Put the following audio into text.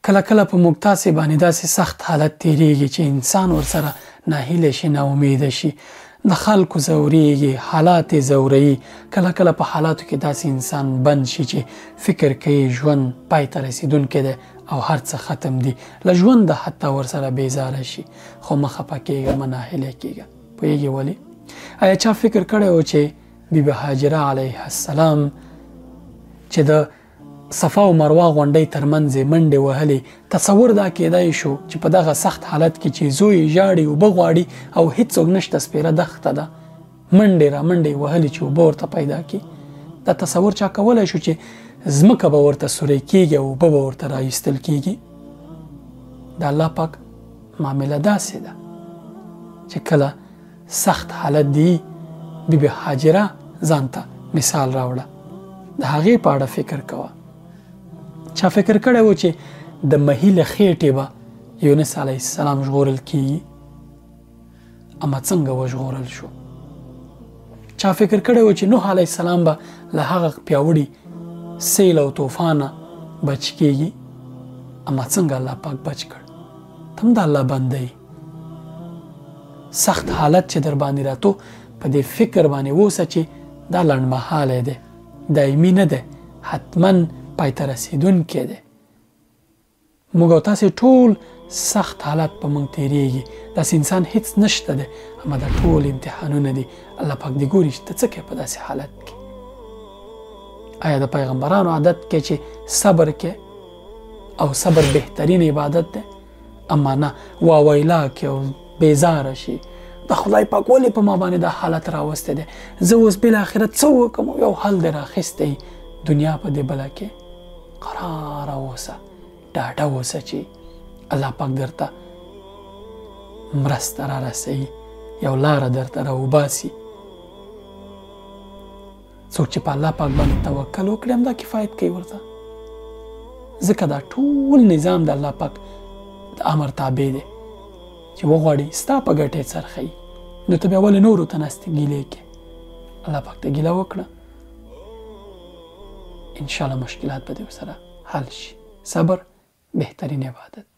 کله کله په موږ تاسې باندې داسې سخت حالت تیریږي چې انسان ورسره ناهیله شي، ناامیده شي، د خلکو ځورېږي، حالات یې ځوروي. کله کله په حالاتو کې داسې انسان بند شي چې فکر کوي ژوند پای ته رسېدونکی دی او هر څه ختم دي، له ژونده حتی ورسره بیزاره شي. خو مه خفه کېږه، مه ناهیلی کېږه. پوهېږې ولې؟ آیا چا فکر کړی و چې بیبي هاجره علیه السلام چې د صفا او مروه غونډۍ ترمنځ یې منډې وهلې، تصور دا کېدای شو چې په دغه سخت حالت کې چې زوی ژاړي، اوبه غواړي او هیڅوک نشته، سپېره دښته ده، منډې را منډې وهلې چې اوبه ورته پیدا کړي. دا تصور چا کولی شو چې ځمکه به ورته سوری کېږي او اوبه به ورته رایستل کېږي؟ د الله پاک معامله داسې ده چې کله سخت حالت دی، بیبي هاجره ځان ته مثال راوړه، د هغې په اړه فکر کوه. چا فکر کړی و چې د مهي له خېټې به یونس علیه السلام ژغورل کېږي؟ اما څنګه وژغورل شو؟ چا فکر کړی و چې نوح علیه السلام به له هغه پیاوړي سیل او طوفانه بچ کېږي؟ اما څنګه الله پاک بچ کړ؟ ته هم د الله بنده یې. سخت حالت چې در باندې راتو، په دې فکر باندې اوسه چې دا لنډمهالی دی، دایمي نه دی، حتما پای ته رسېدونکی دی. موږ او تاسې ټول سخت حالت په موږ تېرېږي، داسې انسان هیڅ نشته دی، اما دا ټول امتحانونه دي. الله پاک دې ګوري چې ته څه کوې په داسې حالت کې. آیا د پیغمبرانو عادت کې چې صبر کې او صبر بهترین عبادت دی؟ اما نه، واویلا کې او بیزاره شي، د خدای پاک ولې په ما باندې دا حالت راوستی دی، زه اوس بالاخره څه وکړم؟ یو حل دی راخیستی، دنیا په دې بله کې قراره اوسه، ډاډه اوسه چې الله پاک درته مرسته را رسوي، یو لاره درته راوباسي. څوک چې په الله پاک باندې توکل وکړي همدا کفایت کوي ورته، ځکه دا ټول نظام د الله پاک د امر تابع دی چې وغواړي ستا په ګټې څرخوي، نو ته بیا ولې نورو ته ناستې ګیلې کې؟ الله پاک ته ګیله وکړه، انشاءالله مشکلات به دې ورسره حل شي. صبر بهترین عبادت.